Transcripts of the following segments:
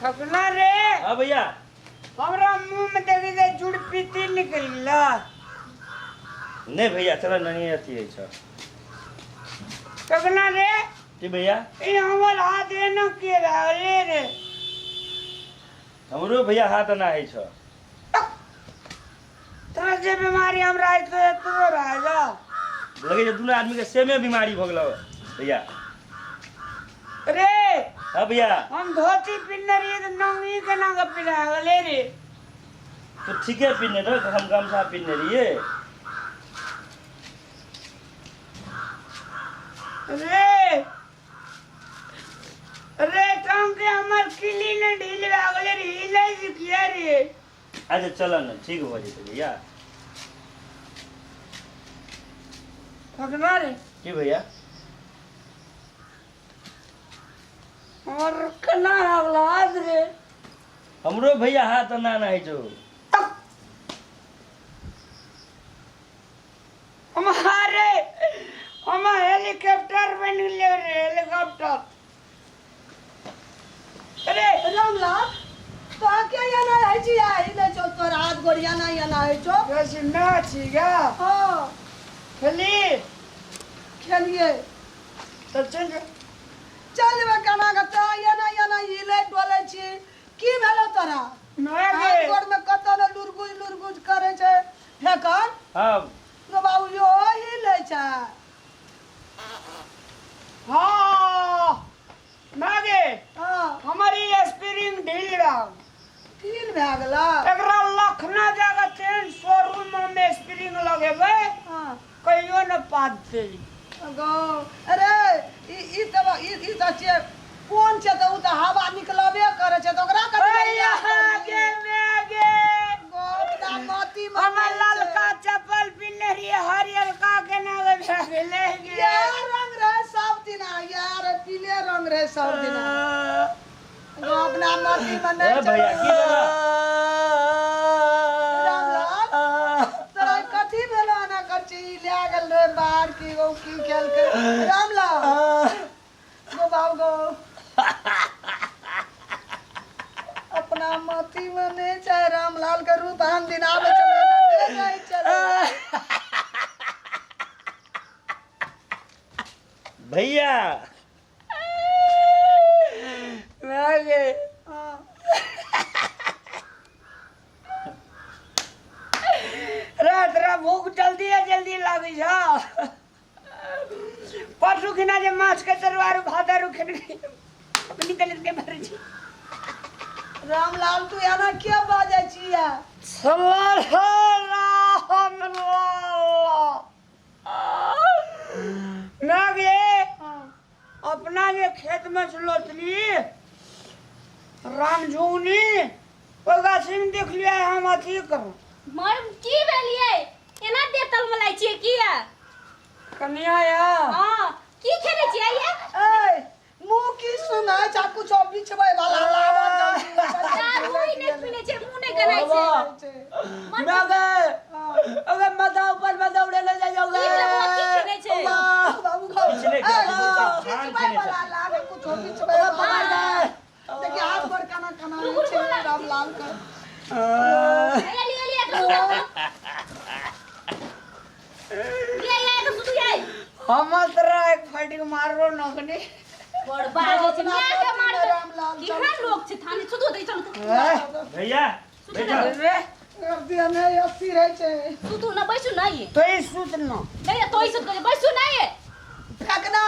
खकना रे। हाँ भैया। हमरा मुंह में देखी दे जुड़ पीती निकलला। नहीं भैया चलो नहीं आती है छ। खकना रे। जी भैया। ये हमर हाथ है न के रे रे। हमरो भैया हाथ ना है छ। तोरा जे बीमारी हमरा है तो तोरो रहेगा। लगे जे दोनों आदमी के सेमे बीमारी भ गेलो भैया। रे हाँ भैया। हम धोती पिन्ने रही तो नंगी के ना पिला गले रे। तो ठीक है पिन्ने तो हम गामछा पिन्ने रहिए। रे रे काम के हमर किली ने ढील गले रे हिले सिखिया रे। अच्छा चलो ना ठीक हो जैसे भैया। खकना रे। जी भैया। और कना लागला हाथ रे। हमरो भैया हाथ ना है जो। हमारे हम हेलीकॉप्टर बन ले रे हेलीकॉप्टर। अरे रामलाल तो क्या याना है जी आई ले जो तो रात गोड़िया ना याना है जो वैसे नाचीगा। हां खेली खेलिए तो चल चलबे केना गता याना हिले डोले छी की भेलो तोरा नया हाथ गोड़ में कत न लुरगुज करे छे फेकन हाँ तो बाबू यो हिले छे। हाँ मागे हां हमारी स्प्रिंग ढील रहा। ढील भे गेला एकरा लखना जगह चेन शोरूम में स्प्रिंग लगेबे हां कहियो न पादते। गो अरे ई त छे कोन छे त उ त हवा निकलबे करे छे त ओकरा कथि आगे मेगे गोपना मोती हमर ललका चप्पल पिन्ने रहिए हरियर का के नावे भेले गे। यार रंग रहे सब दिन यार पीले रंग रहे सब दिन गोपना मोती मने ए भैया की भेला? रामलाल तोरा कथि भेलो ना कच्ची ले गेल रे बाहर की गो की खेल के रामलाल गो बाबू गो अपना मोती मने चाहे रामलाल के रूप हम दिन आवे चले नहीं चले भैया मागे रात रा भूख जल्दी लागी जा। परसों खिना जे माछ के तरवारू भादर उखन निकल के भर जी। रामलाल तू याना क्या बाजे छिया मागे अपना जे खेत में चलोतली रामझुनी ओ गाछी में देख लिया हम अथी करो मर की भेलिए एना देतल मलाई छिए किया कन्या या हां की खेले छिए ये ए मुंह की सुना चा कुछ बिछबे वाला लावा दारू ही नहीं पीने छे मुंह नहीं गनाई छे मागे अगर माथा ऊपर में दौड़े ले जाओगे की खेले छे बाबू को पिछले भान खेने से वाला लावा कुछ बिछबे वाला देखिए हाथ पर काना काना छे रामलाल का ले तो सुतु जाए हम तोरा एक फाइटिंग मारो नखनी बड़ बाजे छे मैं के मार रामलाल किहा लोग छे थाने सुतु दे चल भैया बेटा रे दिया नहीं अस्सी रहे छे सुतु ना बैसु ना ये तो ही सूत न नहीं तो ही सुत के बैसु ना ये फेकना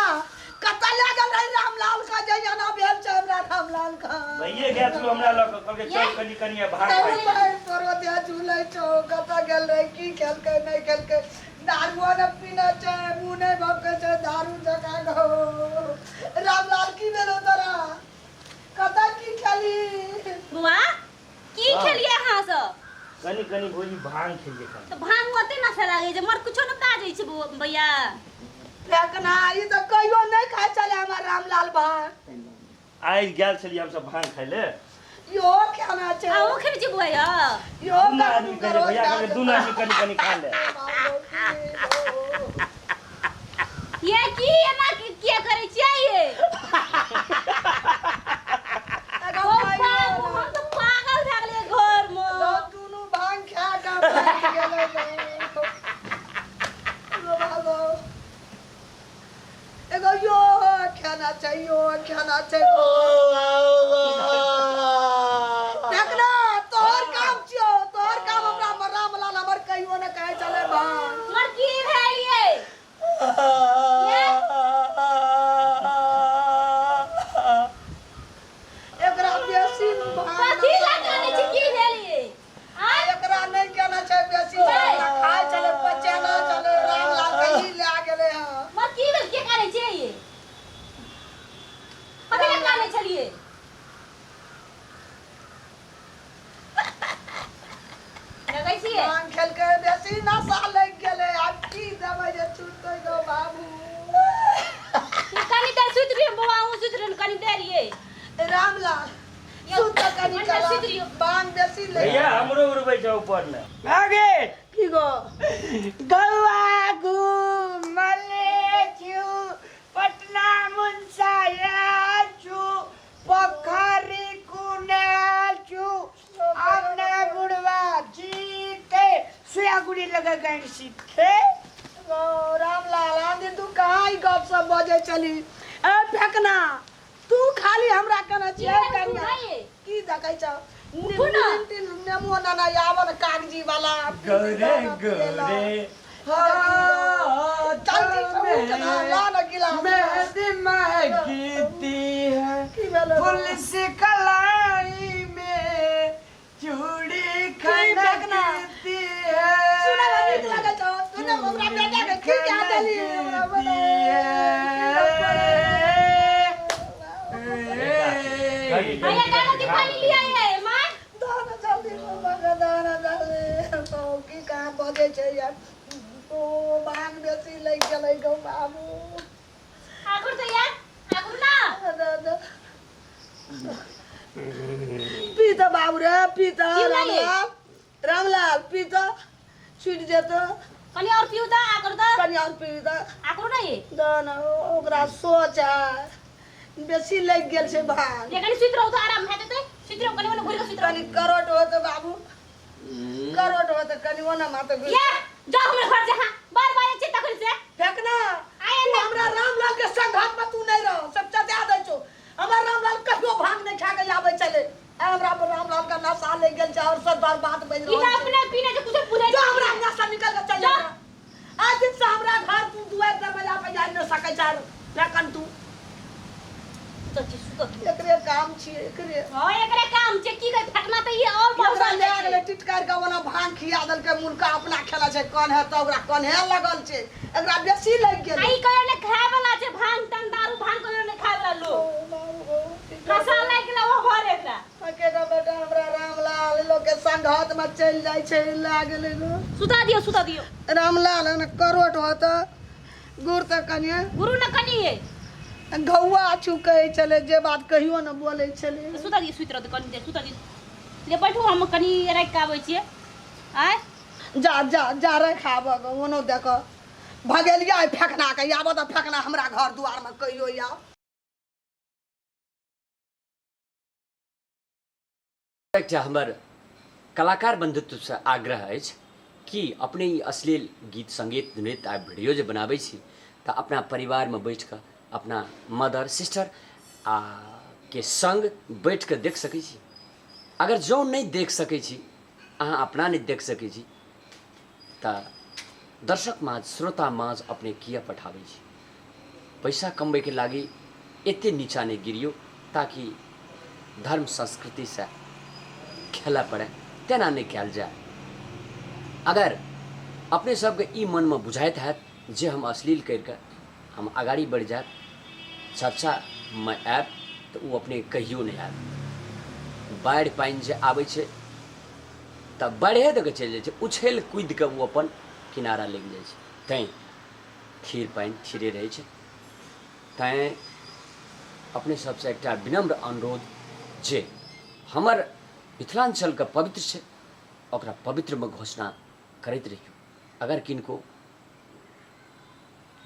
कत लागल रही रामलाल का जयाना भेल छे हमरा रामलाल का भैया गया तू हमरा लग कह के चल कनी कनी भाग तोरो भाई भाई तोरो दिया झूले छो कत गेल रही की खेल के नहीं खेल के दारू न पीना छे मुंह नहीं भके छे दारू जका गो रामलाल की भेलो तोरा कत की खेली बुआ की खेलिए हां से कनी कनी भोजी भांग खेलिए खान तो भांग ओते ना से लागे जे मर कुछो न बाजे छे भैया फेकना ई तो कहियो नहीं खाए चले हमार रामलाल भाई आई गेल छली हम सब भांग खाइ ले यो खाना छे आओ खेले छे बुआ या यो दुना आदमी करे भैया के दुना आदमी कनी कनी खा ले ये की एना क्या करे छिए ये अगो कथी लगाने छी की भेलिए आ एकरा नहीं केना छै बेसी खाय चले बच्चा ना चले रामलाल कहीं ले गेले हां मत की भेल के करे छै ये कथी लगाने छलिए लगै छिए भांग खेल के बेसी नशा लग गेले आब की देबै जे छूटतै गो बाबू कनी देर सुत रही बाबा हूं सुत रही कनी देर ये रामलाल सुत कनी कला भांग बेसी ले भैया हमरो उड़बै छ ऊपर में आगे की गो गौआ घुमले छु पटना मुंसाया छु पोखरी कुने छु हमने बुढ़वा जी के सुयागुड़ी लगा गए सीखे गो रामलाल आंधी तू कहाँ ही गप सब बजे चली ए फेकना तू खाली हमरा कना छिए कनिया की देखै छ नेमो ना यावन कागजी वाला गरे गरे जल्दी से उठना ला न गिलास मेहंदी महकीती है की भेलो फूल से कलाई में चूड़ी खनकती है सुना नीक लागे छ सुना हमरा बेटा के खींचा देली हमरा भैया गाना की पानी लिया है मां दाना जल्दी दाना जल्दी तो की कहाँ बजे छै यार ओ भांग बेसी लग गेलै गो बाबू आगुर तो यार आगुर ना पी तो बाबू रे पी तो क्यों नहीं? रामलाल पी तो छूट जेतो कनी और पियो दा आगुर दा कनी और पी तो आगुर ना ये दाना ओकरा सोच है बेसी लग गेल छै भांग ये कनी सुत रहो तो आराम है देते सुत रहो कनी मन घुर के सुत कनी करोट होत बाबू करोट होत कनी ओना माते यार जाओ हमरे घर से हां बार बार चिंता करी से फेकना आए तू ना हमरा रामलाल के संघात में तू नहीं रहो सब चचा दे छो हमर रामलाल कहियो भांग नहीं खा के आवे चले हमरा पर रामलाल का नशा ले गेल छै और सब बात बन ई रहल अपने पीने से कुछ पूरे जो हमरा नशा निकल के चल जा आज दिन से हमरा घर तू दुआर पे बजा पे जा न सकै छ लेकिन तू तो चीज सुत एकरे काम छी एकरे हां एकरे काम छै की कह फटना त ये और ओकरा ले गेले टिटकार के ओना भांग खिया दल के मुर्गा अपना खेला छै कोन है त ओकरा कोन है लगल छै एकरा बेसी लग गेल आई कहे ने खाए वाला छै भांग तन दारू भांग कहे ने खाए वाला लोग नशा लाग गेला वो घर एकरा अकेला बेटा हमरा रामलाल लोग के संघात में चल जाय छै लागले गो सुता दियो रामलाल न करोट होत गुर त कनिया गुरु न कनी है घौआ छु कहे चले जे बात कहियो न बोले चले सुता दियो सुत रह कनी देर सुता दियो ले बैठो हम कनी राख के आबै छियै आय जा जा जा रे खाब ओनो देख भगेलिया फेकना के आब त फेकना हमरा घर दुआर में कहियो या एकटा हमर कलाकार बंधुत्व से आग्रह अछि कि अपने ई अश्लील गीत संगीत नृत्य आ वीडियो जे बनाबै छी तऽ अपना परिवार में बैठ कऽ अपना मदर सिस्टर आ के संग बैठ कऽ देख सकै छी अगर जो नहीं देख सकै छी अहाँ अपना नहीं देख सकै छी तऽ दर्शक माझ श्रोता माझ अपने किया पठाबै छी पैसा कमबै के लागि एते नीचा नहीं गिरियो ताकि धर्म संस्कृति से खेला पड़े तेना नहीं कल जाए अगर अपने सबके ई मन में बुझाइत है जे हम अश्लील करके हम आगाड़ी बढ़ जाए चर्चा में आब तो वो अपने कहियो नहीं आब बाढ़ पानि जे आबै छै तब बाढ़े दऽ के चलि जाइ छै उछल कूद के वो अपन किनारा लग जाइ छै तैं खीर पानि खीरे रहै छै तैं अपने सबसे एकटा विनम्र अनुरोध जे हमर मिथिलांचल के पवित्र छै ओकरा पवित्र में घोषणा करैत रहियो अगर किनको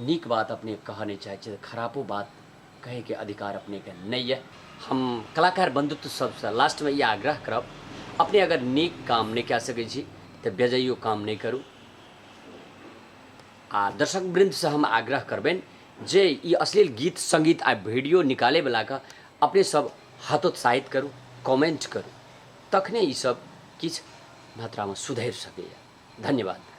नीक बात अपने कह नहीं चाहे तो खराबो बात कहे के अधिकार अपने के नहीं है हम कलाकार बंधुत्व सबसे लास्ट में ये आग्रह करब अपने अगर नीक काम नहीं कऽ सकै छी तो बेजाइयो काम नहीं करूँ आ दर्शक वृंद से हम आग्रह करबेन जे ई अश्लील गीत संगीत आ वीडियो निकाले वाला का अपने सब हतोत्साहित करूँ कमेंट करूँ तखने ई सब किछ मात्रा में सुधरि सकैए धन्यवाद।